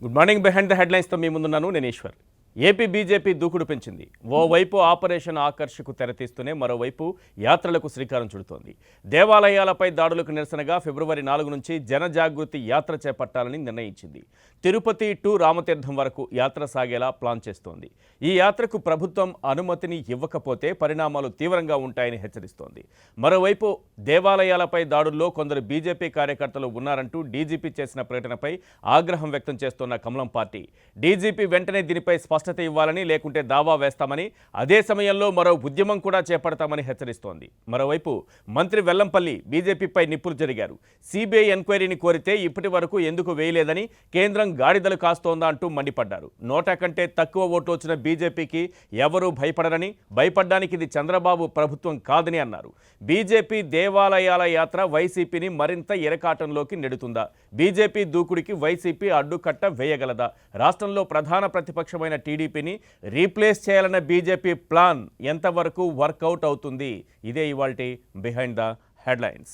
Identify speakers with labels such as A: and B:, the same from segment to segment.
A: Good morning. Behind the హెడ్లైన్స్తో మీ ముందున్నాను నేను Eshwar. AP BJP దూకుడు పెంచింది. ఓవైపు ఆపరేషన్ ఆకర్షకు తెరతీస్తూనే మరోవైపు యాత్రలకు శ్రీకారం చుడుతోంది. దేవాలయాలపై దాడులకు నిరసనగా ఫిబ్రవరి 4 నుంచి జనజాగృతి యాత్ర చేపట్టాలని నిర్ణయించింది. తిరుపతి టు రామతీర్థం వరకు యాత్ర సాగేలా ప్లాన్ చేస్తోంది. ఈ యాత్రకు ప్రభుత్వం అనుమతిని ఇవ్వకపోతే పరిణామాలు తీవ్రంగా ఉంటాయని హెచ్చరిస్తోంది. మరోవైపు దేవాలయాలపై దాడుల్లో కొందరు బీజేపీ కార్యకర్తలు ఉన్నారంటూ డీజీపీ చేసిన ప్రకటనపై ఆగ్రహం వ్యక్తం చేస్తోన్న కమలం పార్టీ డీజీపీ వెంటనే దీనిపై స్పష్టత ఇవ్వాలని, లేకుంటే దావా వేస్తామని, అదే సమయంలో మరో ఉద్యమం కూడా చేపడతామని హెచ్చరిస్తోంది. మరోవైపు మంత్రి వెల్లంపల్లి బీజేపీపై నిప్పులు జరిగారు. సిబిఐ ఎంక్వైరీని కోరితే ఇప్పటి వరకు ఎందుకు వేయలేదని, కేంద్రం గాడిదలు కాస్తోందా అంటూ మండిపడ్డారు. నోటా కంటే తక్కువ ఓట్లు వచ్చిన బీజేపీకి ఎవరూ భయపడరని, భయపడ్డానికి ఇది చంద్రబాబు ప్రభుత్వం కాదని అన్నారు. బీజేపీ దేవాలయాల యాత్ర వైసీపీని మరింత ఇరకాటంలోకి నెడుతుందా? బీజేపీ దూకుడికి వైసీపీ అడ్డుకట్ట వేయగలదా? రాష్ట్రంలో ప్రధాన ప్రతిపక్షమైన టీడీపీని రీప్లేస్ చేయాలన్న బీజేపీ ప్లాన్ ఎంతవరకు వర్కౌట్ అవుతుంది? ఇదే ఇవాల్టి బిహైండ్ ద హెడ్లైన్స్.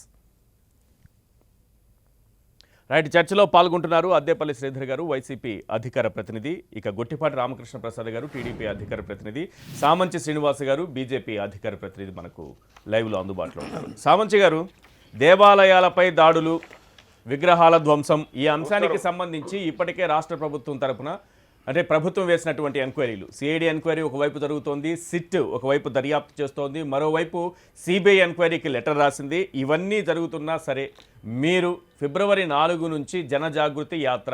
A: రైట్, చర్చలో పాల్గొంటున్నారు అద్దేపల్లి శ్రీధర్ గారు, వైసీపీ అధికార ప్రతినిధి, ఇక గొట్టిపాటి రామకృష్ణ ప్రసాద్ గారు, టీడీపీ అధికార ప్రతినిధి, సామంచి శ్రీనివాస్ గారు, బీజేపీ అధికార ప్రతినిధి మనకు లైవ్లో అందుబాటులో ఉన్నారు. సామంచి గారు, దేవాలయాలపై దాడులు, విగ్రహాల ధ్వంసం, ఈ అంశానికి సంబంధించి ఇప్పటికే రాష్ట్ర ప్రభుత్వం తరపున అంటే ప్రభుత్వం వేసినటువంటి ఎంక్వైరీలు, సిఐడి ఎంక్వైరీ ఒకవైపు జరుగుతోంది, సిట్ ఒకవైపు దర్యాప్తు చేస్తోంది, మరోవైపు సిబిఐ ఎంక్వైరీకి లెటర్ రాసింది. ఇవన్నీ జరుగుతున్నా సరే మీరు ఫిబ్రవరి 4 నుంచి జనజాగృతి యాత్ర,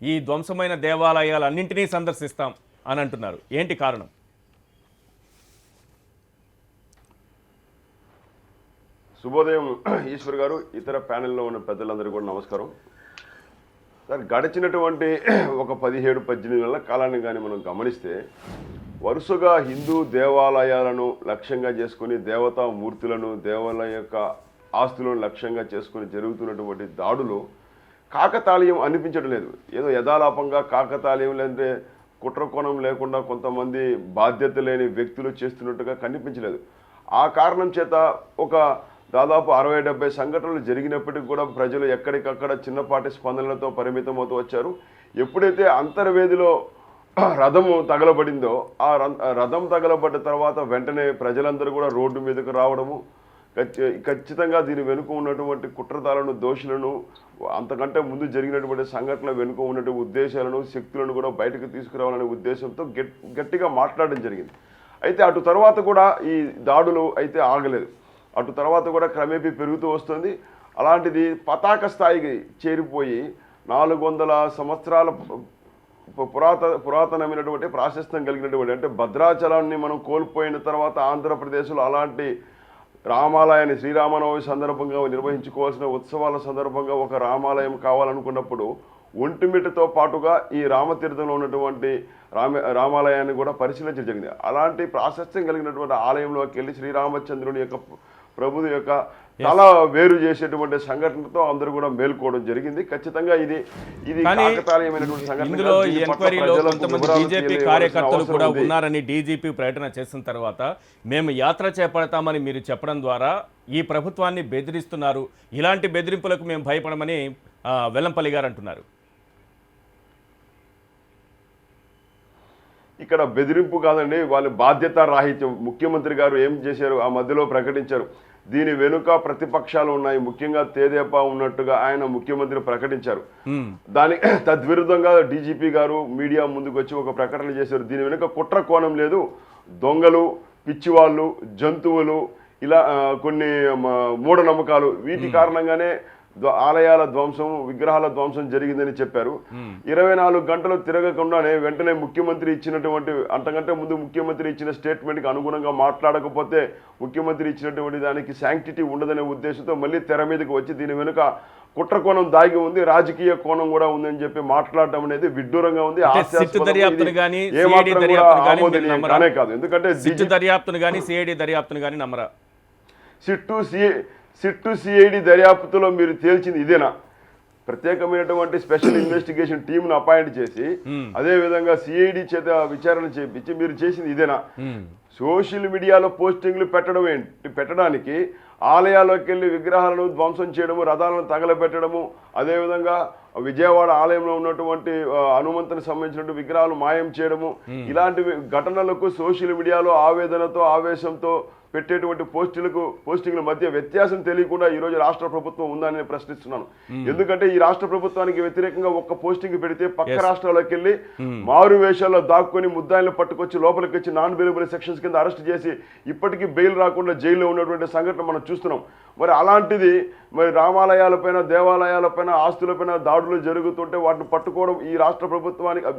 A: ఈ ధ్వంసమైన దేవాలయాలన్నింటినీ సందర్శిస్తాం అని అంటున్నారు. ఏంటి కారణం?
B: శుభోదయం ఈశ్వర్ గారు, ఇతర ప్యానెల్లో ఉన్న పెద్దలందరికీ కూడా నమస్కారం. సార్, గడిచినటువంటి ఒక 17-18 నెలల కాలాన్ని కానీ మనం గమనిస్తే వరుసగా హిందూ దేవాలయాలను లక్ష్యంగా చేసుకుని, దేవతామూర్తులను, దేవాలయ యొక్క ఆస్తులను లక్ష్యంగా చేసుకుని జరుగుతున్నటువంటి దాడులు కాకతాళీయం అనిపించడం లేదు. ఏదో యథాలాపంగా కాకతాళీయం లేదంటే కుట్రకోణం లేకుండా కొంతమంది బాధ్యత లేని వ్యక్తులు చేస్తున్నట్టుగా కనిపించలేదు. ఆ కారణం చేత ఒక దాదాపు 60-70 సంఘటనలు జరిగినప్పటికీ కూడా ప్రజలు ఎక్కడికక్కడ చిన్నపాటి స్పందనలతో పరిమితమవుతూ వచ్చారు. ఎప్పుడైతే అంతర్వేదిలో రథము తగలబడిందో, ఆ రథం తగలబడ్డ తర్వాత వెంటనే ప్రజలందరూ కూడా రోడ్డు మీదకు రావడము, ఖచ్చితంగా దీని వెనుక ఉన్నటువంటి కుట్రదారులను, దోషులను, అంతకంటే ముందు జరిగినటువంటి సంఘటనల వెనుక ఉన్నటువంటి ఉద్దేశాలను, శక్తులను కూడా బయటకు తీసుకురావాలనే ఉద్దేశంతో గట్టిగా మాట్లాడడం జరిగింది. అయితే అటు తర్వాత కూడా ఈ దాడులు అయితే ఆగలేదు. అటు తర్వాత కూడా క్రమేపీ పెరుగుతూ వస్తుంది. అలాంటిది పతాక స్థాయికి చేరిపోయి 400 సంవత్సరాల పురాతనమైనటువంటి ప్రాశస్త్యం కలిగినటువంటి, అంటే భద్రాచలాన్ని మనం కోల్పోయిన తర్వాత ఆంధ్రప్రదేశ్లో అలాంటి రామాలయాన్ని శ్రీరామనవమి సందర్భంగా నిర్వహించుకోవాల్సిన ఉత్సవాల సందర్భంగా ఒక రామాలయం కావాలనుకున్నప్పుడు ఒంటిమిట్టతో పాటుగా ఈ రామతీర్థంలో ఉన్నటువంటి రామాలయాన్ని కూడా పరిశీలించడం జరిగింది. అలాంటి ప్రాశస్త్యం కలిగినటువంటి ఆలయంలోకి వెళ్ళి శ్రీరామచంద్రుని యొక్క ప్రభువు యొక్క తల వేరు చేసేటువంటి సంఘటనతో అందరూ కూడా మేల్కోవడం జరిగింది. ఖచ్చితంగా ఇది కాకతాళీయమైనటువంటి సంఘటన.
A: ఇందులో ఈ ఎంక్వైరీలో కొంతమంది బీజేపీ కార్యకర్తలు కూడా ఉన్నారని డీజీపీ ప్రకటన చేసిన తర్వాత మేము యాత్ర చేపడతామని మీరు చెప్పడం ద్వారా ఈ ప్రభుత్వాన్ని బెదిరిస్తున్నారు, ఇలాంటి బెదిరింపులకు మేము భయపడమని వెల్లంపల్లి గారు అంటున్నారు.
B: ఇక్కడ బెదిరింపు కాదండి, వాళ్ళ బాధ్యత రాహిత్యం. ముఖ్యమంత్రి గారు ఏం చేశారు, ఆ మధ్యలో ప్రకటించారు, దీని వెనుక ప్రతిపక్షాలు ఉన్నాయి, ముఖ్యంగా తేదేపా ఉన్నట్టుగా ఆయన ముఖ్యమంత్రి ప్రకటించారు. దానికి తద్విరుద్ధంగా డీజీపీ గారు మీడియా ముందుకు వచ్చి ఒక ప్రకటన చేశారు. దీని వెనుక కుట్ర కోణం లేదు, దొంగలు, పిచ్చివాళ్ళు, జంతువులు, ఇలా కొన్ని మూఢనమ్మకాలు, వీటి కారణంగానే ఆలయాల ధ్వంసం, విగ్రహాల ధ్వంసం జరిగిందని చెప్పారు. 24 గంటలు తిరగకుండానే వెంటనే ముఖ్యమంత్రి ఇచ్చినటువంటి, అంతకంటే ముందు ముఖ్యమంత్రి ఇచ్చిన స్టేట్మెంట్కి అనుగుణంగా మాట్లాడకపోతే ముఖ్యమంత్రి ఇచ్చినటువంటి దానికి శాంక్టిటీ ఉండదనే ఉద్దేశంతో మళ్ళీ తెర మీదకి వచ్చి దీని వెనుక కుట్ర కోణం దాగి ఉంది, రాజకీయ కోణం కూడా ఉందని చెప్పి మాట్లాడటం అనేది విడ్డూరంగా ఉంది. కానే కాదు, ఎందుకంటే సిట్టు సిఐడి దర్యాప్తులో మీరు తేల్చింది ఇదేనా? ప్రత్యేకమైనటువంటి స్పెషల్ ఇన్వెస్టిగేషన్ టీంను అపాయింట్ చేసి అదే విధంగా సిఐడి చేత విచారణ చేపించి మీరు చేసింది ఇదేనా? సోషల్ మీడియాలో పోస్టింగ్లు పెట్టడానికి ఆలయాల్లోకి వెళ్ళి విగ్రహాలను ధ్వంసం చేయడము, రథాలను తగలబెట్టడము, అదేవిధంగా విజయవాడ ఆలయంలో ఉన్నటువంటి హనుమంతునికి సంబంధించినటువంటి విగ్రహాలు మాయం చేయడము, ఇలాంటి ఘటనలకు సోషల్ మీడియాలో ఆవేదనతో ఆవేశంతో పెట్టేటువంటి పోస్టింగ్ల మధ్య వ్యత్యాసం తెలియకుండా ఈ రోజు రాష్ట్ర ప్రభుత్వం ఉందని నేను ప్రశ్నిస్తున్నాను. ఎందుకంటే ఈ రాష్ట్ర ప్రభుత్వానికి వ్యతిరేకంగా ఒక్క పోస్టింగ్ పెడితే పక్క రాష్ట్రాలకు వెళ్ళి మారు వేషాల్లో దాక్కుని ముద్దాయిలను పట్టుకొచ్చి లోపలికి వచ్చి నాన్ బెయిలబుల్ సెక్షన్స్ కింద అరెస్ట్ చేసి ఇప్పటికీ బెయిల్ రాకుండా జైల్లో ఉన్నటువంటి సంఘటన మనం చూస్తున్నాం. మరి అలాంటిది మరి రామాలయాలపైన దేవాలయాలపైన ఆస్తులపైన దాడులు జరుగుతుంటే వాటిని పట్టుకోవడం ఈ రాష్ట్ర ప్రభుత్వానికి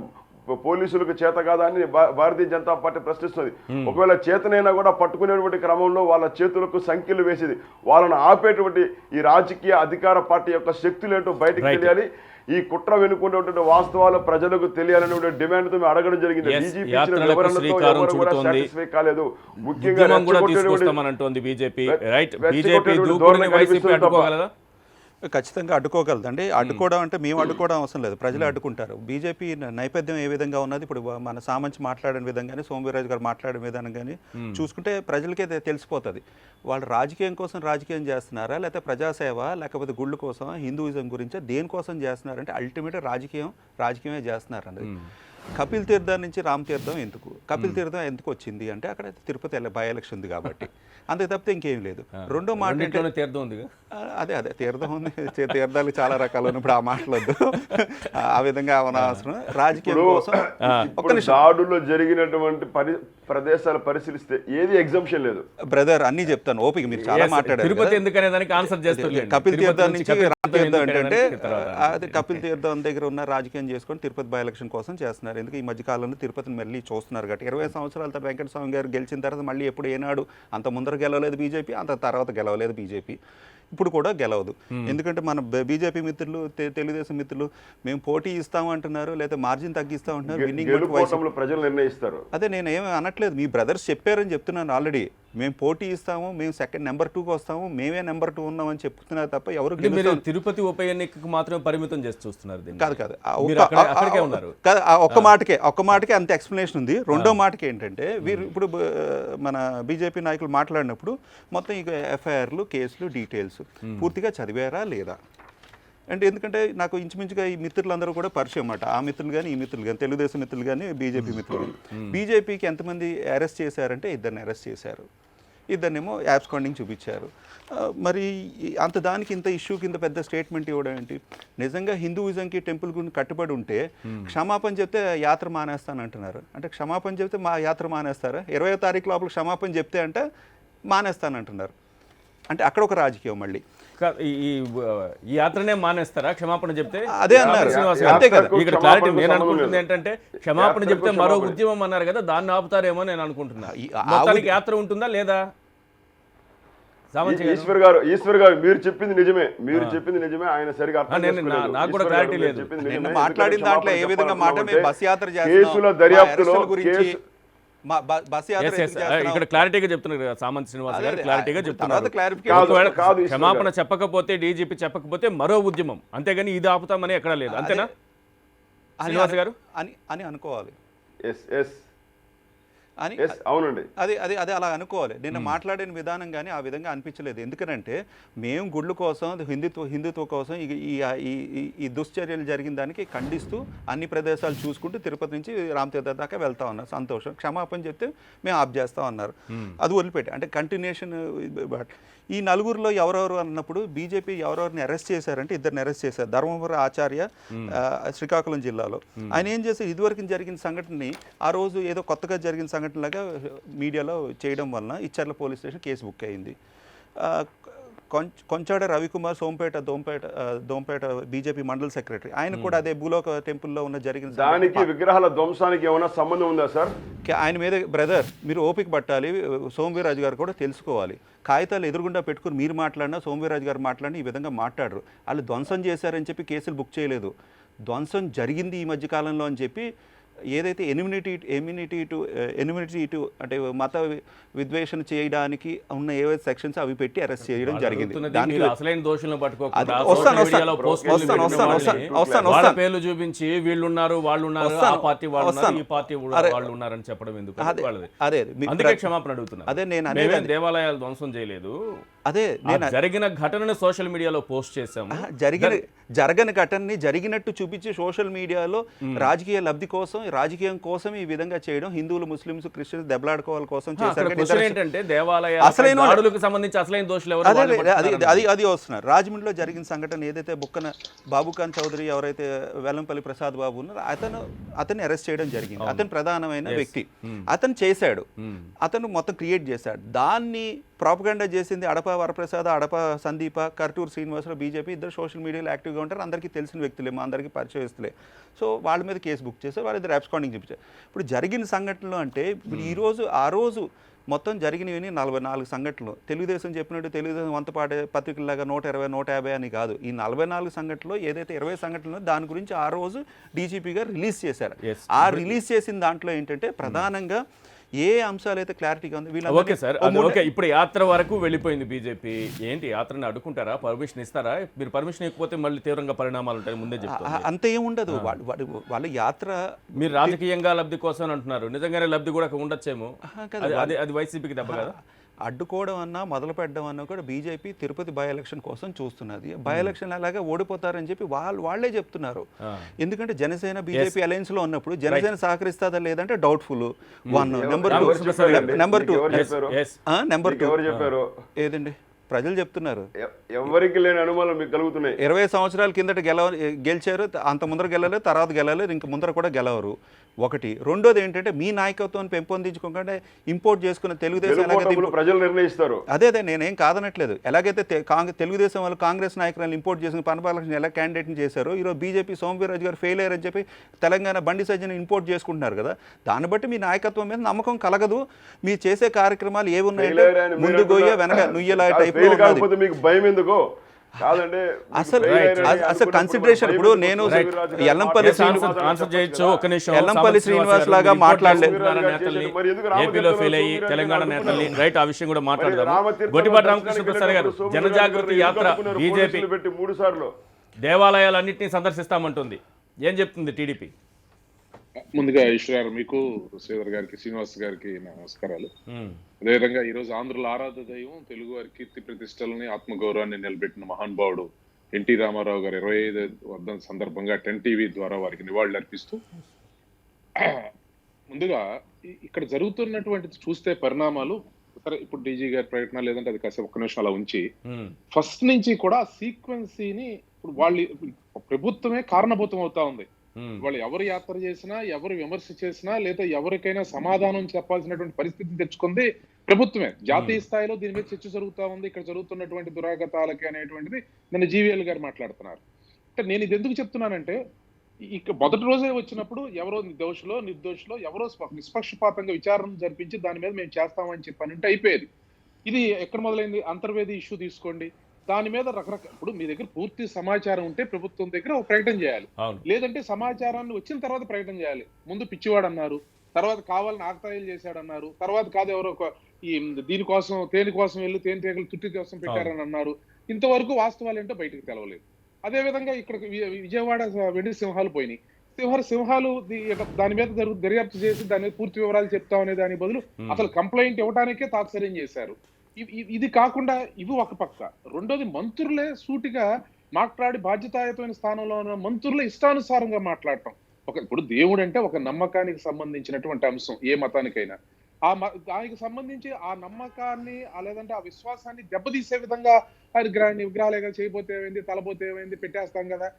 B: పోలీసులకు చేత కాదా అని భారతీయ జనతా పార్టీ ప్రశ్నిస్తుంది. ఒకవేళ చేతనైనా కూడా పట్టుకునేటువంటి క్రమంలో వాళ్ళ చేతులకు సంఖ్యలు వేసేది వాళ్ళను ఆపేటువంటి ఈ రాజకీయ అధికార పార్టీ యొక్క శక్తులేంటో బయటకు తెలియాలి. ఈ కుట్ర వెనుకున్నటువంటి వాస్తవాలు ప్రజలకు తెలియాలనే డిమాండ్ తో అడగడం జరిగింది. కాలేదు, ముఖ్యంగా
C: ఖచ్చితంగా అడ్డుకోగలదండి. అడ్డుకోవడం అంటే మేము అడ్డుకోవడం అవసరం లేదు, ప్రజలే అడ్డుకుంటారు. బీజేపీ నైపథ్యం ఏ విధంగా ఉన్నది, ఇప్పుడు మన సామంచి మాట్లాడిన విధంగా కానీ సోమవీర్రాజు గారు మాట్లాడిన విధానం కానీ చూసుకుంటే ప్రజలకే తెలిసిపోతుంది. వాళ్ళు రాజకీయం కోసం రాజకీయం చేస్తున్నారా, లేకపోతే ప్రజాసేవ, లేకపోతే గుళ్ళు కోసం, హిందూయిజం గురించి దేనికోసం చేస్తున్నారంటే అల్టిమేట్గా రాజకీయమే చేస్తున్నారు అన్నది. కపిల్ తీర్థం నుంచి రామ్ తీర్థం ఎందుకు, కపిల్ తీర్థం ఎందుకు వచ్చింది అంటే అక్కడ తిరుపతి బై ఎలక్షన్ ఉంది కాబట్టి, అంతే తప్పితే ఇంకేం లేదు. రెండో మాట
A: తీర్థం ఉంది,
C: అదే తీర్థం ఉంది, తీర్థాలు చాలా రకాలు ఉన్నప్పుడు ఆ మాటలొద్దు, ఆ విధంగా అవనవసరం. రాజకీయం కోసం
B: దాడులో జరిగినటువంటి ప్రదేశాలు పరిశీలిస్తే ఏది ఎగ్జామ్షన్ లేదు
C: బ్రదర్, అన్ని చెప్తాను ఓపిక. మీరు చాలా మాట్లాడారు. కపిల్ తీర్థం నుంచి రామ్ తీర్థం ఏంటంటే అది కపిల్ తీర్థం దగ్గర ఉన్న రాజకీయం చేసుకొని తిరుపతి బై ఎలక్షన్ కోసం చేస్తున్నారు. ఎందుకు ఈ మధ్యకాలంలో తిరుపతిని మళ్ళీ చూస్తున్నారు కాబట్టి 20 సంవత్సరాల తర్వాత వెంకటస్వామి గారు గెలిచిన తర్వాత మళ్ళీ ఎప్పుడు ఏనాడు అంత ముందర గెలవలేదు బీజేపీ, అంత తర్వాత గెలవలేదు బీజేపీ, ఇప్పుడు కూడా గెలవదు. ఎందుకంటే మన బీజేపీ మిత్రులు, తెలుగుదేశం మిత్రులు మేము పోటీ ఇస్తాము అంటున్నారు, లేదా మార్జిన్ తగ్గిస్తాం అంటున్నారు. విన్నింగ్
B: ప్రజలు నిర్ణయిస్తారు.
C: అదే నేను ఏమీ అనట్లేదు, మీ బ్రదర్స్ చెప్పారని చెప్తున్నాను ఆల్రెడీ. మేము పోటీ ఇస్తాము, మేము సెకండ్ నెంబర్ 2కి వస్తాము, మేమే నెంబర్ 2 ఉన్నామని చెప్తున్నారు తప్ప ఎవరు
A: తిరుపతి ఉప ఎన్నికకు మాత్రమే పరిమితం చేసి చూస్తున్నారు.
C: కాదు ఒక్క మాటకే అంత ఎక్స్ప్లెనేషన్ ఉంది. రెండో మాటకి ఏంటంటే వీరు ఇప్పుడు మన బీజేపీ నాయకులు మాట్లాడినప్పుడు మొత్తం ఇక ఎఫ్ఐఆర్లు, కేసులు, డీటెయిల్స్ పూర్తిగా చదివారా లేదా అంటే, ఎందుకంటే నాకు ఇంచుమించుగా ఈ మిత్రులందరూ కూడా పరిచయం అన్నమాట. ఆ మిత్రులు కానీ ఈ మిత్రులు కానీ, తెలుగుదేశం మిత్రులు కానీ, బీజేపీ మిత్రులు. బీజేపీకి ఎంతమంది అరెస్ట్ చేశారంటే 2 అరెస్ట్ చేశారు, 2 యాబ్స్కాండింగ్ చూపించారు. మరి అంత దానికి ఇంత ఇష్యూ కింద పెద్ద స్టేట్మెంట్ ఇవ్వడం ఏంటి? నిజంగా హిందూయిజంకి టెంపుల్ గురించి కట్టుబడి ఉంటే క్షమాపణ చెప్తే యాత్ర మానేస్తానంటున్నారు. అంటే క్షమాపణ చెప్తే మా యాత్ర మానేస్తారా? 20వ తారీఖు లోపల క్షమాపణ చెప్తే అంటే మానేస్తానంటున్నారు. అంటే అక్కడ ఒక రాజకీయం మళ్ళీ.
A: ఈ యాత్రనే మానేస్తారా క్షమాపణ చెప్తే?
C: అదే అన్నారు. అంతే కదా.
A: ఇక్కడ క్లారిటీ నేను అనుకుంటుంది ఏంటంటే క్షమాపణ చెప్తే మరో ఉద్యమం అన్నారు కదా, దాన్ని ఆపుతారేమో నేను అనుకుంటున్నా. మొత్తానికి యాత్ర ఉంటుందా లేదా?
B: ఈశ్వర్ గారు మీరు చెప్పింది నిజమే, ఆయన సరిగా
A: నాకు కూడా క్లారిటీ లేదు.
C: మాట్లాడిన దాంట్లో ఏ విధంగా మాట బస్ యాత్ర
B: కేసుల దర్యాప్తులో
A: ఇక్కడ క్లారిటీగా చెప్తున్నారు సామంత్ శ్రీనివాస్ గారు, క్లారిటీగా చెప్తున్నారు. క్షమాపణ చెప్పకపోతే, డీజీపీ చెప్పకపోతే మరో ఉద్యమం, అంతేగాని ఇది ఆపుతామని ఎక్కడా లేదు. అంతేనా శ్రీనివాస్ గారు
C: అని అనుకోవాలి
B: అని. అవునండి,
C: అది అలా అనుకోవాలి. నిన్న మాట్లాడిన విధానం కానీ ఆ విధంగా అనిపించలేదు. ఎందుకంటే మేము గుళ్ళు కోసం, హిందుత్వ కోసం ఈ దుశ్చర్యలు జరిగిన దానికి ఖండిస్తూ అన్ని ప్రదేశాలు చూసుకుంటూ తిరుపతి నుంచి రామతీర్థ దాకా వెళ్తా ఉన్నారు. సంతోషం. క్షమాపణ చెప్తే మేము ఆప్ చేస్తాం అన్నారు. అది వదిలిపెట్టి అంటే కంటిన్యూషన్. ఈ నలుగురిలో ఎవరెవరు అన్నప్పుడు బీజేపీ ఎవరెవరిని అరెస్ట్ చేశారంటే 2 అరెస్ట్ చేశారు. ధర్మపురి ఆచార్య, శ్రీకాకుళం జిల్లాలో. ఆయన ఏం చేశారు, ఇదివరకు జరిగిన సంఘటనని ఆ రోజు ఏదో కొత్తగా జరిగిన సంఘటనలాగా మీడియాలో చేయడం వలన Icharla police station case book అయింది. కొంచాడ రవికుమార్ దోంపేట బీజేపీ మండల సెక్రటరీ, ఆయన కూడా అదే భూలోక టెంపుల్లో ఉన్న జరిగిన
B: దానికి విగ్రహాల ధ్వంసానికి ఏమైనా సంబంధం ఉందా సార్?
C: ఆయన మీద బ్రదర్ మీరు ఓపిక పట్టాలి. సోమవీర్రాజు గారు కూడా తెలుసుకోవాలి. కాగితాలు ఎదురుగుండా పెట్టుకుని మీరు మాట్లాడినా, సోమవీర్రాజు గారు మాట్లాడినా ఈ విధంగా మాట్లాడరు. వాళ్ళు ధ్వంసం చేశారని చెప్పి కేసులు బుక్ చేయలేదు. ధ్వంసం జరిగింది ఈ మధ్యకాలంలో అని చెప్పి ఏదైతే ఎమ్యూనిటీ టు అంటే మత విద్వేషణ చేయడానికి ఉన్న ఏవైతే సెక్షన్స్ అవి పెట్టి అరెస్ట్ చేయడం జరిగింది.
A: పేర్లు చూపించి వీళ్ళున్నారు, వాళ్ళున్నారు, ఆ పార్టీ వాళ్ళు, ఈ పార్టీ వాళ్ళు ఉన్నారని చెప్పడం ఎందుకు?
C: అదే
A: అందుకే క్షమాపణ అడుగుతున్నారు.
C: అదే నేను
A: దేవాలయాలు ధ్వంసం చేయలేదు,
C: అదే
A: ఆ జరిగిన ఘటనను సోషల్ మీడియాలో పోస్ట్ చేశాము.
C: జరగని ఘటనని జరిగినట్టు చూపించి సోషల్ మీడియాలో రాజకీయ లబ్ధి కోసం, రాజకీయం కోసం ఈ విధంగా చేయడం, హిందువులు ముస్లిమ్స్ క్రిస్టియన్స్ దెబ్బలాడుకోవాలి కోసం చేశారు.
A: క్వశ్చన్ ఏంటంటే దేవాలయాలపై దాడులకు సంబంధించి అసలైన దోషులు ఎవరు?
C: అది వస్తున్నారు. రాజమండ్రిలో జరిగిన సంఘటన ఏదైతే బుక్కన బాబుఖాన్ చౌదరి ఎవరైతే వెల్లంపల్లి ప్రసాద్ బాబు ఉన్నారో అతన్ని అరెస్ట్ చేయడం జరిగింది. అతను ప్రధానమైన వ్యక్తి. అతను చేశాడు, అతను మొత్తం క్రియేట్ చేశాడు. దాన్ని ప్రాపగండా చేసింది అడప వరప్రసాద్, అడప సందీప, కర్టూరు శ్రీనివాసరావు. బీజేపీ ఇద్దరు సోషల్ మీడియాలో యాక్టివ్గా ఉంటారు, అందరికీ తెలిసిన వ్యక్తులే, మా అందరికీ పరిచయస్తులే. సో వాళ్ళ మీద కేసు బుక్ చేశారు, వాళ్ళిద్దరు అబ్స్కాండింగ్ చూపించారు. ఇప్పుడు జరిగిన సంఘటనలు అంటే ఇప్పుడు ఆ రోజు మొత్తం జరిగినవి 44 సంఘటనలు. తెలుగుదేశం చెప్పినట్టు తెలుగుదేశం వంతపాటే పత్రికలాగా 120, 150 అని కాదు. ఈ 44 సంఘటనలు ఏదైతే 20 సంఘటనలు దాని గురించి ఆ రోజు డీజీపీ గారు రిలీజ్ చేశారు. ఆ రిలీజ్ చేసిన దాంట్లో ఏంటంటే ప్రధానంగా ఏ అంశాలు అయితే క్లారిటీగా ఉంది.
A: Okay sir, okay. ఇప్పుడు యాత్ర వరకు వెళ్ళిపోయింది బీజేపీ. ఏంటి యాత్రని అడ్డుకుంటారా? పర్మిషన్ ఇస్తారా? మీరు పర్మిషన్ ఇవ్వకపోతే మళ్ళీ తీవ్రంగా పరిణామాలు ఉంటాయి, ముందే చెప్తారు.
C: అంత ఏముండదు. వాళ్ళ యాత్ర
A: మీరు రాజకీయంగా లబ్ధి కోసం అంటున్నారు, నిజంగానే లబ్ధి కూడా ఉండొచ్చేమో. అది వైసీపీకి దెబ్బ కదా.
C: అడ్డుకోవడం అన్నా మొదలు పెట్టడం అన్నా కూడా బీజేపీ తిరుపతి బై ఎలక్షన్ కోసం చూస్తున్నది. బై ఎలక్షన్ అలాగే ఓడిపోతారని చెప్పి వాళ్ళే చెప్తున్నారు. ఎందుకంటే జనసేన బీజేపీ అలయన్స్ లో ఉన్నప్పుడు జనసేన సహకరిస్తుందా లేదంటే డౌట్ఫుల్. నెంబర్ టూ ఏదండి ప్రజలు చెప్తున్నారు.
B: ఎవరికి లేని అనుమానం మీకు కలుగుతున్నాయి.
C: 20 సంవత్సరాల కిందట గెలిచారు, అంత ముందర గెలలేదు, తర్వాత గెలలేదు, ఇంక ముందర కూడా గెలవరు. ఒకటి. రెండోది ఏంటంటే మీ నాయకత్వాన్ని పెంపొందించుకోకుండా ఇంపోర్ట్ చేసుకున్న తెలుగుదేశం
B: ప్రజలు నిర్ణయిస్తారు.
C: అదే నేనేం కాదనట్లేదు. ఎలాగైతే తెలుగుదేశం వాళ్ళు కాంగ్రెస్ నాయకులను ఇంపోర్ట్ చేసుకుని పనపాలకృష్ణ ఎలా క్యాండిడేట్ని చేశారో, ఈరోజు బీజేపీ సోమవీర్రాజు గారు ఫెయిల్ అయ్యారని చెప్పి తెలంగాణ బండి సజ్జను ఇంపోర్ట్ చేసుకుంటున్నారు కదా. దాన్ని బట్టి మీ నాయకత్వం మీద నమ్మకం కలగదు. మీరు చేసే కార్యక్రమాలు ఏవి ఉన్నాయంటే ముందు గోయ వెనక నుయ్యలా టైప్
B: భయం ఎందుకో కాదండి.
C: అసలు కన్సిడరేషన్ ఇప్పుడు నేను ఎల్లంపల్లి శ్రీనివాస్ లాగా మాట్లాడలేదు.
A: ఏపీలో ఫెయిల్ అయ్యి తెలంగాణ నేతల్ని రైట్, ఆ విషయం కూడా మాట్లాడదాం. గొట్టిపాటి రామకృష్ణ ప్రసాద్ గారు, జనజాగృతి యాత్ర బీజేపీ
B: 3 సార్లు
A: దేవాలయాలన్నింటినీ సందర్శిస్తామంటుంది. ఏం చెప్తుంది టీడీపీ?
D: ముందుగా ఈశ్వర్ మీకు, శ్రీధర్ గారికి, శ్రీనివాస్ గారికి నమస్కారాలు. అదేవిధంగా ఈ రోజు ఆంధ్రుల ఆరాధ దైవం, తెలుగు వారి కీర్తి ప్రతిష్టలని, ఆత్మగౌరవాన్ని నిలబెట్టిన మహానుభావుడు ఎన్టీ రామారావు గారు 25వ వర్ధంతి సందర్భంగా 10 టీవీ ద్వారా వారికి నివాళులు అర్పిస్తూ, ముందుగా ఇక్కడ జరుగుతున్నటువంటి చూస్తే పరిణామాలు, సరే ఇప్పుడు డీజీ గారి ప్రకటన లేదంటే అది కాసేపు ఒక్క నిమిషం అలా ఉంచి, ఫస్ట్ నుంచి కూడా సీక్వెన్సీని ఇప్పుడు వాళ్ళు ప్రభుత్వమే కారణభూతం అవుతా ఉంది. వాళ్ళు ఎవరు యాత్ర చేసినా, ఎవరు విమర్శ చేసినా, లేదా ఎవరికైనా సమాధానం చెప్పాల్సినటువంటి పరిస్థితిని తెచ్చుకుంది ప్రభుత్వమే. జాతీయ స్థాయిలో దీని మీద చర్చ జరుగుతూ ఉంది. ఇక్కడ జరుగుతున్నటువంటి దురాగతాలకి అనేటువంటిది నిన్న జీవీఎల్ గారు మాట్లాడుతున్నారు. అంటే నేను ఇది ఎందుకు చెప్తున్నానంటే, ఇక మొదటి రోజే వచ్చినప్పుడు ఎవరో నిర్దోషులో ఎవరో నిష్పక్షపాతంగా విచారణ జరిపించి దాని మీద మేము చేస్తామని చెప్పానంటే అయిపోయేది. ఇది ఎక్కడ మొదలైంది? అంతర్వేది ఇష్యూ తీసుకోండి. దాని మీద రకరకాల, ఇప్పుడు మీ దగ్గర పూర్తి సమాచారం ఉంటే ప్రభుత్వం దగ్గర ఒక ప్రకటన చేయాలి, లేదంటే సమాచారాన్ని వచ్చిన తర్వాత ప్రకటన చేయాలి. ముందు పిచ్చివాడు అన్నారు, తర్వాత కావాలని ఆకతాయిలు చేశాడన్నారు, తర్వాత కాదు ఎవరో దీనికోసం తేనెకోసం వెళ్ళి తేనెటీగలు తుట్టి కోసం పెట్టారని అన్నారు. ఇంతవరకు వాస్తవాలు ఏంటో బయటకు తెలవలేదు. అదేవిధంగా ఇక్కడ విజయవాడ వెండి సింహాలు పోయినాయి. సింహాలు దాని మీద దర్యాప్తు చేసి దాని మీద పూర్తి వివరాలు చెప్తామనే దాని బదులు అసలు కంప్లైంట్ ఇవ్వడానికే తాత్సర్యం చేశారు. ఇది కాకుండా ఇవి ఒక పక్క. రెండోది, మంత్రులే సూటిగా మాట్లాడి బాధ్యతాయుతమైన స్థానంలో ఉన్న మంత్రులే ఇష్టానుసారంగా మాట్లాడటం. ఇప్పుడు దేవుడు అంటే ఒక నమ్మకానికి సంబంధించినటువంటి అంశం, ఏ మతానికైనా. దానికి సంబంధించి ఆ నమ్మకాన్ని లేదంటే ఆ విశ్వాసాన్ని దెబ్బతీసే విధంగా విగ్రహాలుగా చేయబోతే ఏమైంది, తలబోతే ఏమైంది, పెట్టేస్తాం కదా,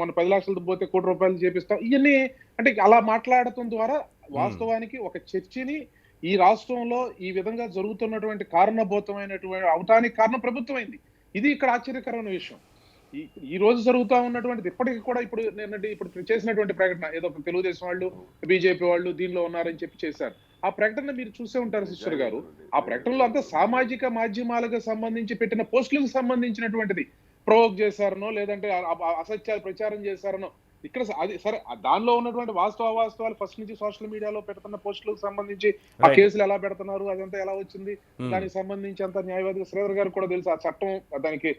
D: మన 10 లక్షలు పోతే 1 కోటి రూపాయలు చేపిస్తాం, ఇవన్నీ అంటే అలా మాట్లాడటం ద్వారా వాస్తవానికి ఒక చర్చని ఈ రాష్ట్రంలో ఈ విధంగా జరుగుతున్నటువంటి కారణభూతమైనటువంటి అవటానికి కారణం ప్రభుత్వం అయింది. ఇది ఇక్కడ ఆశ్చర్యకరమైన విషయం. ఈ రోజు జరుగుతూ ఉన్నటువంటిది ఇప్పటికీ కూడా ఇప్పుడు చేసినటువంటి ప్రకటన ఏదో తెలుగుదేశం వాళ్ళు, బీజేపీ వాళ్ళు దీనిలో ఉన్నారని చెప్పి చేశారు. ఆ ప్రకటన మీరు చూసే ఉంటారు సిస్టర్ గారు. ఆ ప్రకటనలో అంతా సామాజిక మాధ్యమాలకు సంబంధించి పెట్టిన పోస్టులకు సంబంధించినటువంటిది. ప్రొవోక్ చేశారనో లేదంటే అసత్యాలు ప్రచారం చేశారనో, ఇక్కడ అది సరే, దానిలో ఉన్నటువంటి అవాస్తవాలు ఫస్ట్ నుంచి సోషల్ మీడియాలో పెడుతున్న పోస్టులకు సంబంధించి ఆ కేసులు ఎలా పెడుతున్నారు, అదంతా ఎలా వచ్చింది, దానికి సంబంధించి అంత న్యాయవాది శ్రీధర్ గారు కూడా తెలుసు ఆ చట్టం దానికి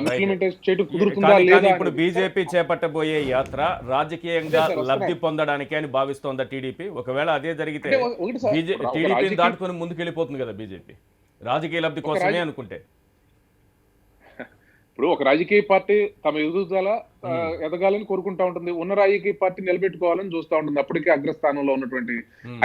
D: ఇంప్లిమెంటేషన్ చేయడం కుదురుతుందా లేదా.
A: ఇప్పుడు బీజేపీ చేపట్టబోయే యాత్ర రాజకీయంగా లబ్ధి పొందడానికి అని భావిస్తోందా టీడీపీ? ఒకవేళ అదే జరిగితే టీడీపీ దాటుకుని ముందుకెళ్ళిపోతుంది కదా బీజేపీ, రాజకీయ లబ్ధి కోసమే అనుకుంటే.
D: ఇప్పుడు ఒక రాజకీయ పార్టీ తమ ఎదుగుదల ఎదగాలని కోరుకుంటా ఉంటుంది, ఉన్న రాజకీయ పార్టీ నిలబెట్టుకోవాలని చూస్తూ ఉంటుంది, అప్పటికే అగ్రస్థానంలో ఉన్నటువంటి.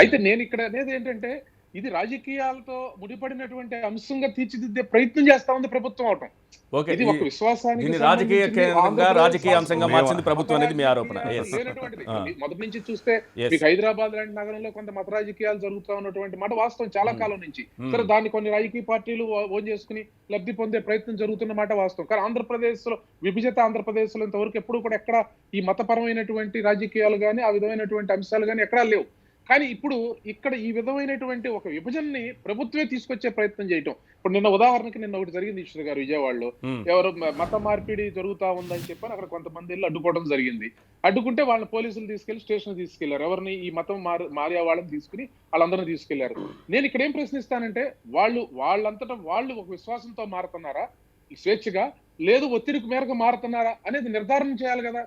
D: అయితే నేను ఇక్కడ అనేది ఏంటంటే, ఇది రాజకీయాలతో ముడిపడినటువంటి అంశంగా తీర్చిదిద్దే ప్రయత్నం చేస్తా ఉంది ప్రభుత్వం అవటం.
A: ఓకే,
D: ఇది ఒక విశ్వాసానికి
A: దీన్ని రాజకీయ
D: సంబంధించింది.
A: కేంద్రంగా
D: ఆంధ్రప్రదేశ్
A: రాజకీయ అంశంగా
D: రాష్ట్రం
A: మార్చింది ప్రభుత్వం అనేది మీ ఆరోపణ.
D: రాజకీయాలు
A: Yes.
D: లేనటువంటిది.
A: ఆ.
D: మొదటి నుంచి చూస్తే
A: Yes.
D: మీకు హైదరాబాద్ లాంటి నగరంలో కొంత మత రాజకీయాలు జరుగుతూ ఉన్నటువంటి మాట వాస్తవం చాలా కాలం నుంచి. సరే, దాన్ని కొన్ని రాజకీయ పార్టీలు ఓన్ చేసుకుని లబ్ధి పొందే ప్రయత్నం జరుగుతున్న మాట వాస్తవం. కానీ ఆంధ్రప్రదేశ్ లో, విభజిత ఆంధ్రప్రదేశ్ లో ఇంతవరకు ఎప్పుడు కూడా ఎక్కడ ఈ మతపరమైనటువంటి రాజకీయాలు కానీ ఆ విధమైనటువంటి అంశాలు కానీ ఎక్కడా లేవు. కానీ ఇప్పుడు ఇక్కడ ఈ విధమైనటువంటి ఒక విభజనని ప్రభుత్వమే తీసుకొచ్చే ప్రయత్నం చేయటం. ఇప్పుడు నిన్న ఉదాహరణకి ఒకటి జరిగింది ఈశ్వర్ గారు, విజయవాడలో ఎవరు మత మార్పిడి జరుగుతా ఉందని చెప్పని అక్కడ కొంతమంది వెళ్ళి అడ్డుకోవడం జరిగింది. అడ్డుకుంటే వాళ్ళని పోలీసులు తీసుకెళ్లి స్టేషన్ తీసుకెళ్లారు. ఎవరిని? ఈ మతం మారే వాళ్ళని తీసుకుని వాళ్ళందరినీ తీసుకెళ్లారు. నేను ఇక్కడ ఏం ప్రశ్నిస్తానంటే, వాళ్ళంతటా వాళ్ళు ఒక విశ్వాసంతో మారుతున్నారా ఈ స్వేచ్ఛగా, లేదు ఒత్తిడికి మేరకు మారుతున్నారా అనేది నిర్ధారణ చేయాలి కదా.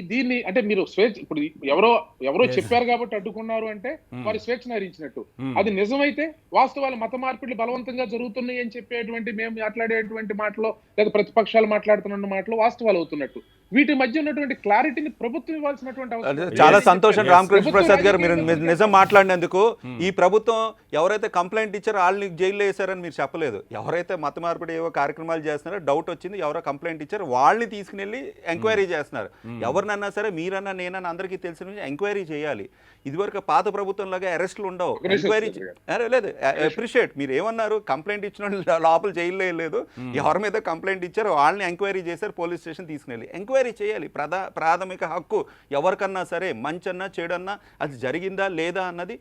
D: దీన్ని అంటే మీరు స్వేచ్ఛ, ఇప్పుడు ఎవరో చెప్పారు కాబట్టి అడ్డుకున్నారు అంటే వారి స్వేచ్ఛను హరించినట్టు. అది నిజమైతే వాస్తవాలు మత మార్పిడి బలవంతంగా జరుగుతున్నాయి అని చెప్పేటువంటి మేము మాట్లాడేటువంటి మాటలో లేదా ప్రతిపక్షాలు మాట్లాడుతున్న మాటలో వాస్తవాలు అవుతున్నట్టు. వీటి మధ్య ఉన్నటువంటి క్లారిటీని ప్రభుత్వం ఇవ్వాల్సినటువంటి అవసరం.
C: చాలా సంతోషం రామకృష్ణ ప్రసాద్ గారు, మీరు నిజం మాట్లాడినందుకు. ఈ ప్రభుత్వం ఎవరైతే కంప్లైంట్ ఇచ్చారో వాళ్ళని జైల్లో వేశారని మీరు చెప్పలేదు. ఎవరైతే మత మార్పిడి ఏవో కార్యక్రమాలు చేస్తున్నారో, డౌట్ వచ్చింది, ఎవరో కంప్లైంట్ ఇచ్చారో వాళ్ళని తీసుకుని వెళ్ళి ఎంక్వైరీ చేస్తున్నారు. ఎవరినన్నా సరే, మీరన్నా నేనన్నా అందరికీ తెలిసిన ఎంక్వైరీ చేయాలి. ఇదివరకు పాత ప్రభుత్వంలాగా అరెస్టులు ఉండవు. ఎంక్వైరీ లేదు, అప్రిషియేట్. మీరు ఏమన్నారు, కంప్లైంట్ ఇచ్చిన లోపల జైల్లో లేదు, ఎవరి మీద కంప్లైంట్ ఇచ్చారో వాళ్ళని ఎంక్వైరీ చేశారు, పోలీస్ స్టేషన్ తీసుకుని ఎంక్వైరీ చేయాలి. ప్రాథమిక హక్కు ఎవరికన్నా సరే, మంచన్నా చెడన్నా అది జరిగిందా లేదా అన్నది.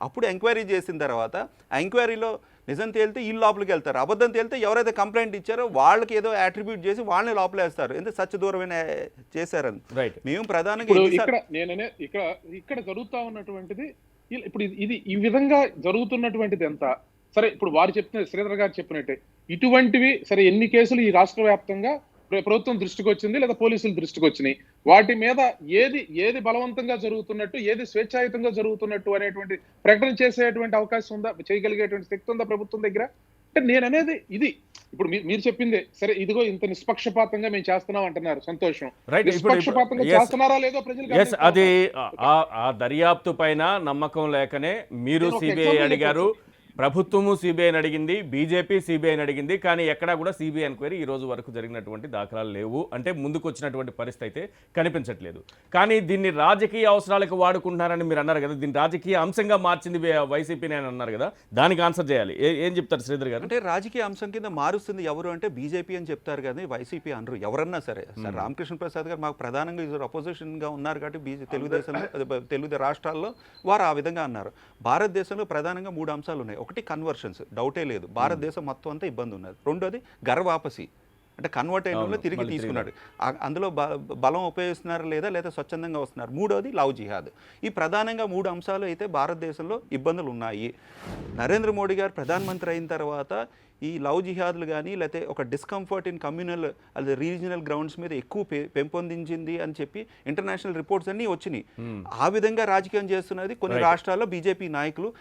C: అప్పుడు ఎంక్వైరీ చేసిన తర్వాత ఆ ఎంక్వైరీలో నిజం తేలితే వీళ్ళు లోపలికి వెళ్తారు, అబద్ధం తేలితే ఎవరైతే కంప్లైంట్ ఇచ్చారో వాళ్ళకి ఏదో అట్రిబ్యూట్ చేసి వాళ్ళని లోపలేస్తారు. ఎందుకు సత్య దూరమైన చేశారని. మేము ప్రధానంగా
D: ఇక్కడ జరుగుతా ఉన్నటువంటిది ఇప్పుడు ఇది ఈ విధంగా జరుగుతున్నటువంటిది ఎంత సరే. ఇప్పుడు వారు చెప్తున్న శ్రీధర్ గారు చెప్పినట్టే ఇటువంటివి సరే, ఎన్ని కేసులు ఈ రాష్ట్ర వ్యాప్తంగా ప్రభుత్వం దృష్టికి వచ్చింది లేదా పోలీసుల దృష్టికి వచ్చినాయి, వాటి మీద ఏది బలవంతంగా జరుగుతున్నట్టు, ఏది స్వేచ్ఛాయుతంగా జరుగుతున్నట్టు అనేటువంటి ప్రకటన చేసేటువంటి అవకాశం ఉందా, చేయగలిగేటువంటి శక్తి ఉందా ప్రభుత్వం దగ్గర? అంటే నేను అనేది ఇది. ఇప్పుడు మీరు చెప్పిందే సరే, ఇదిగో ఇంత నిష్పక్షపాతంగా మేము చేస్తున్నాం అంటున్నారు, సంతోషం. నిష్పక్షపాతంగా చేస్తున్నారా లేదో ప్రజలు
A: అది ఆ దర్యాప్తు పైన నమ్మకం లేకనే మీరు సిబిఐ అడిగారు, ప్రభుత్వము సిబిఐని అడిగింది, బీజేపీ సిబిఐని అడిగింది. కానీ ఎక్కడా కూడా సిబిఐ ఎంక్వైరీ ఈ రోజు వరకు జరిగినటువంటి దాఖలాలు లేవు. అంటే ముందుకు వచ్చినటువంటి పరిస్థితి అయితే కనిపించట్లేదు. కానీ దీన్ని రాజకీయ అవసరాలకు వాడుకుంటున్నారని మీరు అన్నారు కదా, దీన్ని రాజకీయ అంశంగా మార్చింది వైసీపీని అని అన్నారు కదా, దానికి ఆన్సర్ చేయాలి. ఏం చెప్తారు శ్రీధర్ గారు?
C: అంటే రాజకీయ అంశం కింద మారుస్తుంది ఎవరు అంటే బీజేపీ అని చెప్తారు కానీ వైసీపీ అనరు ఎవరన్నా సరే. సార్ రామకృష్ణ ప్రసాద్ గారు మాకు ప్రధానంగా ఇది అపోజిషన్గా ఉన్నారు కాబట్టి తెలుగు రాష్ట్రాల్లో వారు ఆ విధంగా అన్నారు. భారతదేశంలో ప్రధానంగా 3 అంశాలు ఉన్నాయి. ఒకటి కన్వర్షన్స్, డౌటే లేదు, భారతదేశం మొత్తం అంతా ఇబ్బంది ఉన్నది. రెండోది గర్వాపసి, అంటే కన్వర్ట్ అయిన తిరిగి తీసుకున్నాడు, అందులో బలం ఉపయోగిస్తున్నారా లేదా స్వచ్ఛందంగా వస్తున్నారు. మూడోది లవ్ జిహాద్. ఈ ప్రధానంగా 3 అంశాలు అయితే భారతదేశంలో ఇబ్బందులు ఉన్నాయి. నరేంద్ర మోడీ గారు ప్రధానమంత్రి అయిన తర్వాత ఈ లవ్ జిహాద్లు కానీ లేకపోతే ఒక డిస్కంఫర్ట్ ఇన్ కమ్యూనల్ అది రీజనల్ గ్రౌండ్స్ మీద ఎక్కువ పెంపొందించింది అని చెప్పి ఇంటర్నేషనల్ రిపోర్ట్స్ అన్నీ వచ్చినాయి. ఆ విధంగా రాజకీయం చేస్తున్నది కొన్ని రాష్ట్రాల్లో బీజేపీ నాయకులు.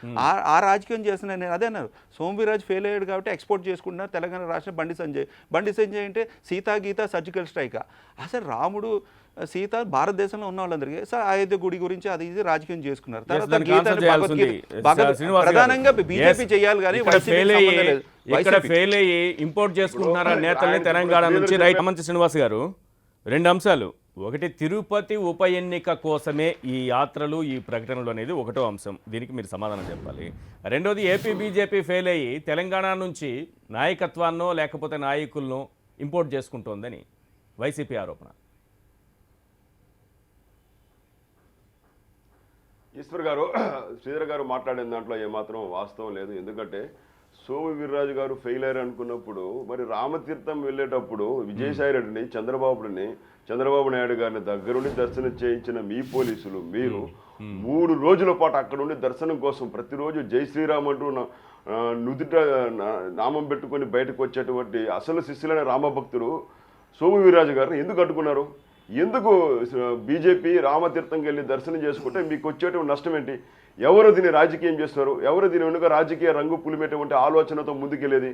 C: ఆ రాజకీయం చేస్తున్నారు. నేను అదే అన్నారు, సోమవీరాజ్ ఫెయిల్ అయ్యాడు కాబట్టి ఎక్స్పోర్ట్ చేసుకుంటున్నారు తెలంగాణ రాష్ట్రం. బండి సంజయ్ అంటే సీతా గీత సర్జికల్ స్ట్రైక్. అసలు రాముడు సీత భారతదేశంలో ఉన్న వాళ్ళందరికీ సార్ అయోధ్య గుడి గురించి అది ఇది రాజకీయం చేసుకున్నారు. ప్రధానంగా బీజేపీ చేయాలి కానీ
A: ఇక్కడ ఫెయిల్ అయ్యి ఇంపోర్ట్ చేసుకుంటున్నారా నేతల్ని తెలంగాణ నుంచి. రైట్, మంచి శ్రీనివాస్ గారు 2 అంశాలు. ఒకటి, తిరుపతి ఉప ఎన్నిక కోసమే ఈ యాత్రలు, ఈ ప్రకటనలు అనేది ఒకటో అంశం. దీనికి మీరు సమాధానం చెప్పాలి. రెండోది, ఏపీ బీజేపీ ఫెయిల్ అయ్యి తెలంగాణ నుంచి నాయకత్వాన్నో లేకపోతే నాయకులను ఇంపోర్ట్ చేసుకుంటోందని వైసీపీ ఆరోపణ.
B: ఈశ్వర్ గారు, శ్రీధర్ గారు మాట్లాడిన దాంట్లో ఏమాత్రం వాస్తవం లేదు. ఎందుకంటే సోము వీర్రాజు గారు ఫెయిల్ అయ్యారు అనుకున్నప్పుడు మరి రామతీర్థం వెళ్ళేటప్పుడు విజయసాయి రెడ్డిని, చంద్రబాబు నాయుడు గారిని దగ్గరుండి దర్శనం చేయించిన మీ పోలీసులు, మీరు 3 రోజుల పాటు అక్కడ ఉండి దర్శనం కోసం ప్రతిరోజు జై శ్రీరామ్ అంటూ నుదుట నామం పెట్టుకొని బయటకు వచ్చేటువంటి అసలు శిష్యులైన రామభక్తుడు సోము వీర్రాజు గారిని ఎందుకు అడ్డుకున్నారు? ఎందుకు బీజేపీ రామతీర్థంకి వెళ్ళి దర్శనం చేసుకుంటే మీకు వచ్చేటువంటి నష్టం ఏంటి? ఎవరు దీన్ని రాజకీయం చేస్తున్నారు? ఎవరు దీని వెనుక రాజకీయ రంగు పులిమేటువంటి ఆలోచనతో ముందుకెళ్ళేది?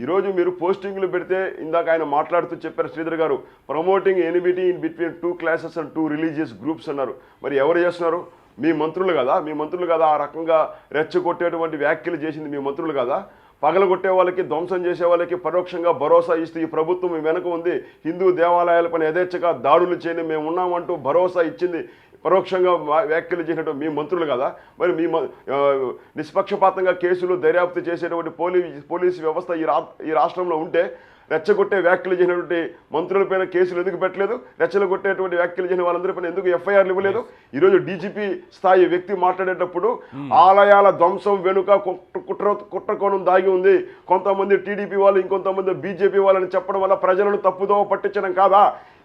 B: ఈరోజు మీరు పోస్టింగ్లు పెడితే ఇందాక ఆయన మాట్లాడుతూ చెప్పారు శ్రీధర్ గారు, promoting enmity in between 2 classes and 2 religious groups అన్నారు. మరి ఎవరు చేస్తున్నారు? మీ మంత్రులు కదా? మీ మంత్రులు కదా ఆ రకంగా రెచ్చగొట్టేటువంటి వ్యాఖ్యలు చేసింది? మీ మంత్రులు కదా? పగలగొట్టే వాళ్ళకి, ధ్వంసం చేసే వాళ్ళకి పరోక్షంగా భరోసా ఇస్తూ ఈ ప్రభుత్వం వెనుక ఉంది, హిందూ దేవాలయాలపైన యథేచ్ఛగా దాడులు చేయని మేము ఉన్నామంటూ భరోసా ఇచ్చింది, పరోక్షంగా వ్యాఖ్యలు చేసినట్టు మీ మంత్రులు కదా? మరి మీ నిష్పక్షపాతంగా కేసులు దర్యాప్తు చేసేటువంటి పోలీసు వ్యవస్థ ఈ రాష్ట్రంలో ఉంటే రెచ్చగొట్టే వ్యాఖ్యలు చేసినటువంటి మంత్రులపైన కేసులు ఎందుకు పెట్టలేదు? రెచ్చగొట్టేటువంటి వ్యాఖ్యలు చేసిన వాళ్ళందరిపైన ఎందుకు ఎఫ్ఐఆర్లు ఇవ్వలేదు? ఈరోజు డీజీపీ స్థాయి వ్యక్తి మాట్లాడేటప్పుడు ఆలయాల ధ్వంసం వెనుక కుట్రకోణం దాగి ఉంది, కొంతమంది టీడీపీ వాళ్ళు ఇంకొంతమంది బీజేపీ వాళ్ళని చెప్పడం వల్ల ప్రజలను తప్పుదో పట్టించడం కాదా?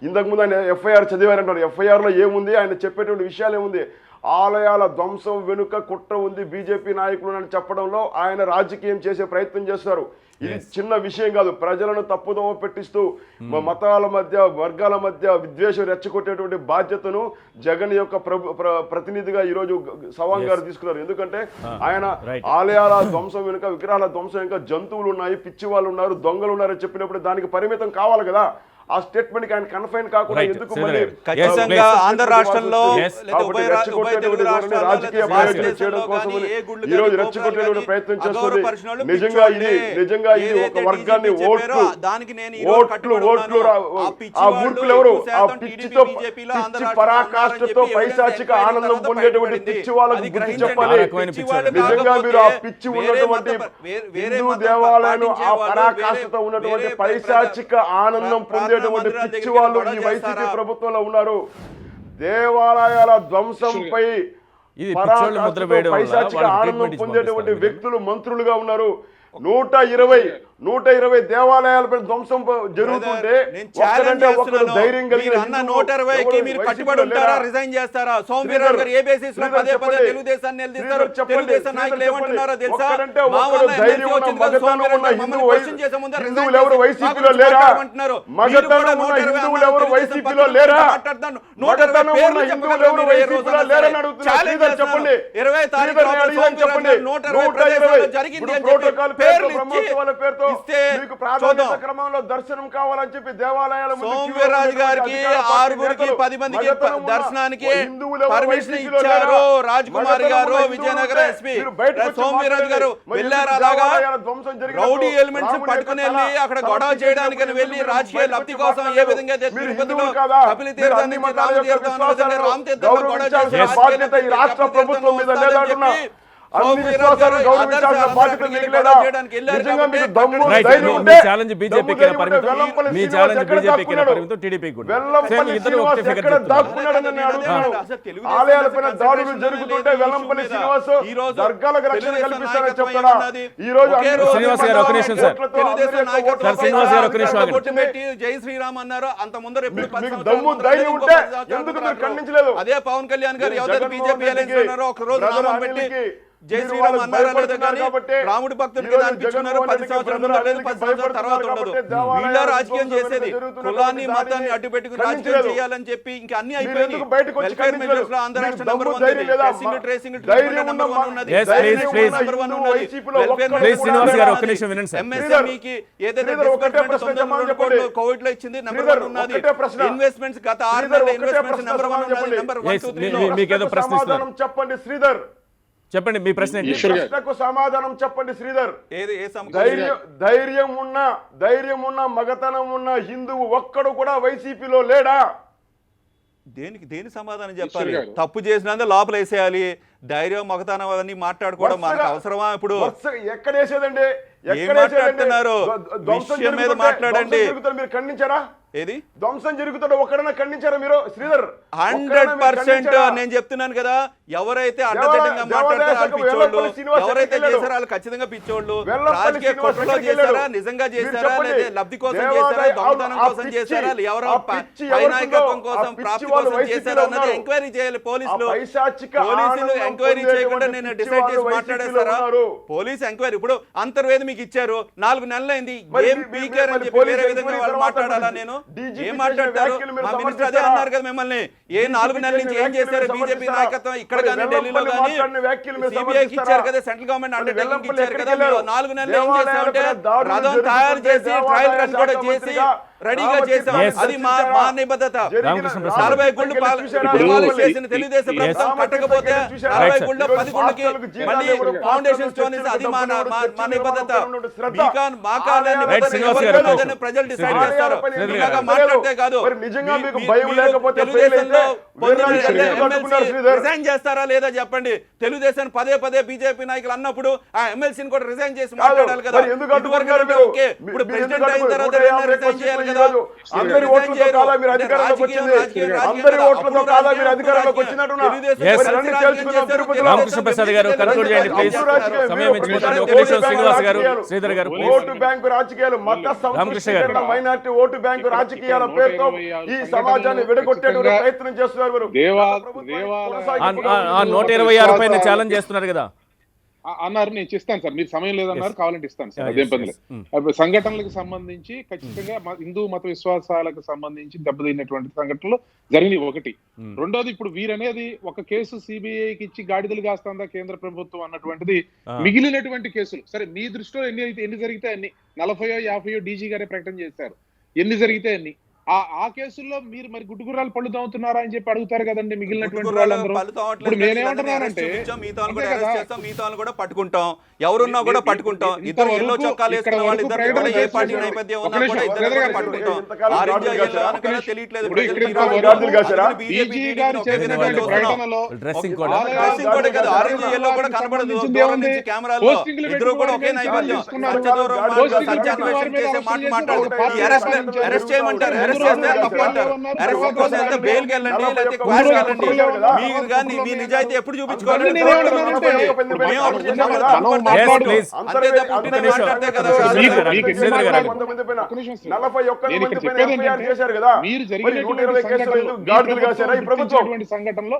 B: ఇంతకుముందు ఆయన ఎఫ్ఐఆర్ చదివారంటారు. ఎఫ్ఐఆర్లో ఏముంది? ఆయన చెప్పేటువంటి విషయాలు ఏముంది? ఆలయాల ధ్వంసం వెనుక కుట్ర ఉంది బీజేపీ నాయకులు అని చెప్పడంలో ఆయన రాజకీయం చేసే ప్రయత్నం చేస్తారు. ఇది చిన్న విషయం కాదు. ప్రజలను తప్పుదోవ పెట్టిస్తూ మతాల మధ్య, వర్గాల మధ్య విద్వేషం రెచ్చగొట్టేటువంటి బాధ్యతను జగన్ యొక్క ప్రతినిధిగా ఈరోజు సవాంగ్ గారు తీసుకున్నారు. ఎందుకంటే ఆయన ఆలయాల ధ్వంసం వెనుక, విగ్రహాల ధ్వంసం వెనుక జంతువులు ఉన్నాయి, పిచ్చి వాళ్ళు ఉన్నారు, దొంగలు ఉన్నారని చెప్పినప్పుడు దానికి పరిమితం కావాలి కదా? ఆ స్టేట్మెంట్ కి ఆయన కన్ఫైన్ కాకుండా ఎందుకు
C: ఖచ్చితంగా ఆంధ్ర రాష్ట్రంలో
B: రాజకీయ ప్రయోజనం చేయడం కోసం ఈ రోజు రెచ్చగొట్టేటువంటి ప్రయత్నం చేస్తుంది. నిజంగా ఇది ఒక వర్గాన్ని ఓట్లు ఆ మూర్ఖులు ఎవరు? ఆ పిచ్చితో, పిచ్చి పరాకాష్ఠతో పైశాచిక ఆనందం పొందేటువంటి పిచ్చి వాళ్ళకి గుర్తు చెప్పాలి. నిజంగా మీరు ఆ పిచ్చి ఉన్నటువంటి హిందూ దేవాలయాలు, ఆ పరాకాష్ఠతో ఉన్నటువంటి పైశాచిక ఆనందం పొందే పిచ్చి వాళ్ళు ఈ వైసీపీ ప్రభుత్వంలో ఉన్నారు. దేవాలయాల ధ్వంసంపై పైశాచిక ఆనందం పొందేటువంటి వ్యక్తులు మంత్రులుగా ఉన్నారు. 120 దేవాలయాలపై ధ్వంసం జరుగుతుంటే ధైర్యం కలిగిన
C: 120కి మీరు కట్టుబడి ఉంటారా? రిజైన్ చేస్తారా? సోమవీరరావు గారు ఏ బేసిస్ లో పదే తెలుగుదేశాన్ని నిలదీస్తారు? తెలుగుదేశం నాయకులు ఏమంటున్నారో తెలుసా?
B: హిందువులు ఎవరు వైసీపీలో లేరా? మగతనం ఉన్న హిందువులు ఎవరు వైసీపీలో లేరా? మగతనం ఉన్న హిందువులు ఎవరు వైసీపీలో లేరని అడుగుతున్నారు. చెప్పండి.
C: 20 తారీఖు
B: చెప్పండి. 120
C: జరిగింది అని
B: ప్రోటోకాల్ పేరుతో, బ్రహ్మోత్సవాల పేరుతో మీకు ప్రాధాన్యత క్రమంలో దర్శనం కావాలని చెప్పి దేవాలయాల
C: సోమవీర్రాజు గారికి 6గురికి 10 మందికి దర్శనానికి పర్మిషన్ ఇచ్చారు. రాజ్ కుమార్ గారు, విజయనగరం ఎస్పీ సోమవీర్రాజు గారు వెళ్ళారు. అలాగా రౌడీ ఎలిమెంట్స్ పట్టుకుని వెళ్ళి అక్కడ గొడవ చేయడానికి వెళ్ళి రాజకీయ లబ్ధి కోసం ఏ విధంగా తిరుపతిలో కపిల తీర్థాన్ని రామ్ తీర్థంలో గొడవ చేసి
B: రాష్ట్ర ప్రభుత్వం మీద లేదంటున్నా. అన్ని విశ్వాసాలు గౌరవించాల్సిన బాధ్యత మీకు లేదా? నిజంగా మీకు దమ్ము ధైర్యం ఉంటే వెల్లంపల్లి శ్రీనివాస్ ఎక్కడ దాక్కున్నాడని నేను అడుగుతున్నాను. ఆలయాలపైన దాడులు జరుగుతుంటే వెల్లంపల్లి శ్రీనివాస్ దర్గాలకు రక్షణ కల్పిస్తారని చెప్తారా? ఈ రోజు
A: శ్రీనివాస్ గారు ఒక నిమిషం సార్. శ్రీనివాస్ గారు ఒక నిమిషం.
C: జై శ్రీరామ్ అన్నారు. అంత ముందర
B: మీకు దమ్ము ధైర్యం ఉంటే ఎందుకు మీరు ఖండించలేదు?
C: అదే పవన్ కళ్యాణ్ గారు ఎవరైతే బీజేపీ అలయన్స్ ఉన్నారో ఒక రోజు నామం పెట్టి జై శ్రీరామ్ అన్నారు కానీ రాముడి భక్తుడికి అనిపించుకున్నారు. 10 సంవత్సరాల ముందు లేదు, 10 సంవత్సరాల తర్వాత ఉండదు. వీళ్ళ రాజకీయం చేసేది కులాన్ని మతాన్ని అడ్డు పెట్టుకుని రాజకీయం చేయాలని చెప్పి ఇంకా అన్ని అయిపోయింది. వెల్ఫేర్ మెజర్స్ లో ఆంధ్ర రాష్ట్రం నెంబర్ 1 ఉంది. టెస్టింగ్ ట్రేసింగ్ నెంబర్ 1 ఉన్నది.
A: శ్రీనివాస్ గారు ఒక నిమిషం వినండి సార్.
C: ఎంఎస్ఎంఈకి ఏదైతే డిస్బర్స్మెంట్ 902 కోట్లు కోవిడ్ లో ఇచ్చింది నెంబర్ 1 ఉన్నది. ఇన్వెస్ట్మెంట్స్ గత 6 నెలల ఇన్వెస్ట్మెంట్స్ నెంబర్ 1 ఉన్నది. నెంబర్ 1 2 3 లో
A: మీకేదో ప్రశ్న ఇస్తున్నారు.
B: చెప్పండి శ్రీధర్.
A: చెప్పండి మీ ప్రశ్న ఏంటి?
B: ప్రశ్నకు సమాధానం చెప్పండి శ్రీధర్. ధైర్యం ఉన్న మగతనం ఉన్న హిందువు ఒక్కడు కూడా వైసీపీలో లేడా?
C: దేని సమాధానం చెప్పాలి? తప్పు చేసినందుకు లోపల వేసేయాలి. ధైర్యం మగతనం అవన్నీ మాట్లాడుకోవడం మనకు అవసరమా? ఇప్పుడు
B: ఎక్కడ వేసేదండి?
C: ఏం మాట్లాడుతున్నారు? విషయం మీద మాట్లాడండి.
B: మీరు ఖండించారా?
C: ఏది
B: ధ్వంసం జరుగుతుంటే ఒక్కడైనా ఖండించారా మీరు? శ్రీధర్
C: 100% నేను చెప్తున్నాను కదా, ఎవరైతే అడ్డదిడ్డంగా మాట్లాడతారో పిచ్చోళ్ళు, ఎవరైతే చేశారో వాళ్ళు ఖచ్చితంగా పిచ్చోళ్ళు. రాజకీయ కుట్రలో చేశారా, నిజంగా చేశారా, లేదా లబ్ధి కోసం చేశారా, దొంగతనం కోసం చేశారా, ఎవరో పైనాయకత్వం కోసం ప్రాప్తి కోసం చేశారా అన్నది ఎంక్వైరీ చేయాలి పోలీసులు. పోలీసులు ఎంక్వైరీ చేయకుండా నేను డిసైడ్ చేసి మాట్లాడేస్తారా? పోలీసు ఎంక్వైరీ ఇప్పుడు అంతర్వేది మీకు ఇచ్చారు, 4 నెలలు అయింది. ఏం పీకేర్ అని చెప్పి వేరే విధంగా వాళ్ళు మాట్లాడాలా? నేను
B: DGP
C: ఏం
B: చేసిన
C: మాట్లాడతారు?
B: వ్యాఖ్యలు మీరు
C: మా మినిస్టర్ అదే
B: సమర్థిస్తారా?
C: అన్నారు కదా మిమ్మల్ని ఏ 4 నెలల నుంచి ఏం చేశారు బీజేపీ నాయకత్వం ఇక్కడ కానీ ఢిల్లీలో కానీ సిబిఐకి ఇచ్చారు కదా, సెంట్రల్ గవర్నమెంట్ అండర్టేకింగ్ ఇచ్చారు కదా. మీరు 4 నెలలు ఏం చేశారంటే రథం తయారు చేసి ట్రయల్ రన్ కూడా చేసి రెడీగా చేసాం. అది మా నిబద్ధత. 40 గుళ్ళు చేసిన తెలుగుదేశం ప్రభుత్వం కట్టకపోతే 40 గుళ్ళ 10 గుళ్ళకి మళ్ళీ ఫౌండేషన్ స్టోన్ ఇస్తే అది మా నిబద్ధత. ప్రజలు డిసైడ్ చేస్తారు. మాట్లాడితే కాదు తెలుగుదేశంలో రిజైన్ చేస్తారా లేదా చెప్పండి. తెలుగుదేశం పదే బీజేపీ నాయకులు అన్నప్పుడు ఆ ఎమ్మెల్సీని కూడా రిజైన్ చేసి మాట్లాడాలి కదా. ఓకే, ఇప్పుడు ప్రెసిడెంట్ అయిన తర్వాత రిజైన్ చేయాలి కదా.
B: అందరి ఓట్లతో కాదా మీరు అధికారంలోకి వచ్చింది? అందరి ఓట్లతో కాదా మీరు అధికారంలోకి వచ్చినట్టున్నారు?
A: రామకృష్ణ ప్రసాద్ గారు కన్క్లూడ్ చేయండి ప్లీజ్. సమయం ఇచ్చిపోతాను. ఒక నిమిషం శ్రీనివాస్ గారు, శ్రీధర్ గారు ప్లీజ్.
B: ఓటు బ్యాంకు రాజకీయాలు, మత సంస్కృతికరణ, మైనారిటీ ఓటు బ్యాంకు రాజకీయాల పేరుతో ఈ సమాజాన్ని విడగొట్టేటువంటి ప్రయత్నం చేస్తున్నారు మీరు.
A: ఆ 126 పైన ఛాలెంజ్ చేస్తున్నారు కదా.
D: అన్నారు, నేను చేస్తాను సార్, మీరు సమయం లేదన్నారు, కావాలంటే ఇస్తాను సార్, అదేం పని లేదు. సంఘటనలకు సంబంధించి ఖచ్చితంగా హిందూ మత విశ్వాసాలకు సంబంధించి దెబ్బతిన్నటువంటి సంఘటనలు జరిగినాయి ఒకటి. రెండోది, ఇప్పుడు వీరనేది ఒక కేసు సిబిఐకి ఇచ్చి గాడిదలు కాస్తుందా కేంద్ర ప్రభుత్వం అన్నటువంటిది. మిగిలినటువంటి కేసులు సరే మీ దృష్టిలో ఎన్ని జరిగితే అన్ని 40-50 డీజీ గారే ప్రకటన చేశారు, ఎన్ని జరిగితే అన్ని. ఆ కేసుల్లో మీరు మరి గుడ్డుగుర్రాలు పళ్ళు తవ్వుతున్నారా అని చెప్పి అడుగుతారు కదండి మిగిలినటువంటి వాళ్ళందరూ. ఇప్పుడు నేనేమంటున్నానంటే
C: మిగతా కూడా పట్టుకుంటాం, ఎవరున్నా కూడా పట్టుకుంటాం. ఇద్దరు ఎల్లో చొక్కాలు వేసుకున్న వాళ్ళు ఇద్దరు కూడా ఏ పార్టీ నేపథ్యం ఉన్నా కూడా ఇద్దరు కూడా పట్టుకుంటాం. ఆరెంజ్ ఎల్లో అనగా తెలియట్లేదు.
A: డ్రెస్సింగ్ కూడా
C: ఆరెంజ్ ఎల్లో కూడా కనబడదు దూరం నుంచి కెమెరాలో. ఇద్దరు కూడా ఒకే నేపథ్యం. చేసే మాట మాట్లాడదు. అరెస్ట్ చేయమంటారు, అరెస్ట్ చేస్తే తప్పంటారు. అరెస్ట్ కోసం వెళ్తే బెయిల్కి వెళ్ళండి, లేకపోతే క్వాష్కి వెళ్ళండి. మీరు కానీ మీ నిజాయితీ ఎప్పుడు చూపించుకోవాలి? అంతే తప్ప మాట్లాడితే కదా.
D: సంఘటనలో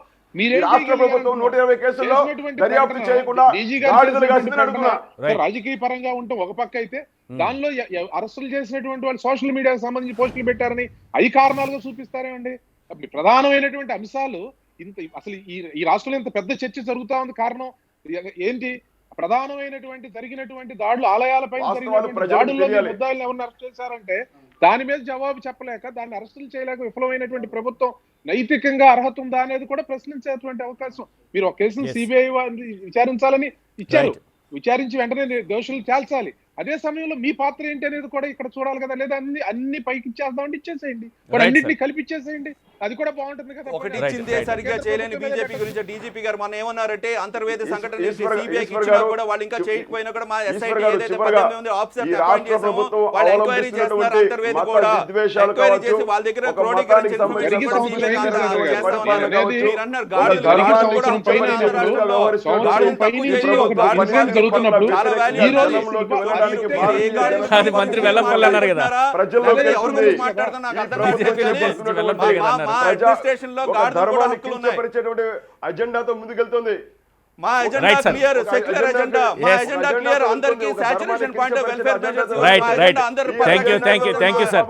D: రాజకీయ పరంగా ఉంటాం ఒక పక్క అయితే, దానిలో అరెస్టులు చేసినటువంటి వాళ్ళు సోషల్ మీడియాకు సంబంధించి పోస్టులు పెట్టారని అవి కారణాలుగా చూపిస్తారేమండి? ప్రధానమైనటువంటి అంశాలు ఇంత అసలు ఈ రాష్ట్రంలో ఇంత పెద్ద చర్చ జరుగుతా ఉంది, కారణం ఏంటి? ప్రధానమైనటువంటి జరిగినటువంటి దాడులు, ఆలయాలపై దాడుల్లో ముద్దాయిల్ని ఎవరిని అరెస్ట్ చేశారంటే దాని మీద జవాబు చెప్పలేక, దాన్ని అరెస్టులు చేయలేక విఫలమైనటువంటి ప్రభుత్వం నైతికంగా అర్హత ఉందా అనేది కూడా ప్రశ్నించేటువంటి అవకాశం. మీరు ఒక కేసును సిబిఐ విచారించాలని ఇచ్చారు, విచారించి వెంటనే దోషులు తేల్చాలి. అదే సమయంలో మీ పాత్ర ఏంటి అనేది కూడా ఇక్కడ చూడాలి కదా. లేదా అన్ని పైకి ఇచ్చేద్దామంటే ఇచ్చేసేయండి, అన్నింటినీ కలిపి ఇచ్చేసేయండి, అది కూడా బాగుంటుంది కదా.
C: ఒకటి ఇచ్చిందే సరిగ్గా చేయలేని బీజేపీ గురించి డీజీపీ గారు మన ఏమన్నారంటే, అంతర్వేద సంఘటన సిబిఐకి ఇచ్చినా కూడా వాళ్ళు ఇంకా చేయకపోయినా కూడా మా ఎస్ఐటీ ఏదైతే 18 ఆఫీసర్స్ అపాయింట్ చేసామో వాళ్ళు ఎంక్వైరీ చేస్తున్నారు. అంతర్వేద కూడా ఎంక్వైరీ చేసి వాళ్ళ దగ్గర క్రోడీకరించి ఇన్ఫర్మేషన్ కూడా సిబిఐ మీరు అన్నారు. గాడులు కూడా
A: అది మంత్రి వెల్లంపల్లి అన్నారు కదా.
B: అజెండాతో ముందుకెళ్తుంది.
C: మా ఎజెండా క్లియర్, సెక్యులర్ ఎజెండా. మా ఎజెండా క్లియర్, అందరికీ saturation point welfare.
A: Right thank you sir.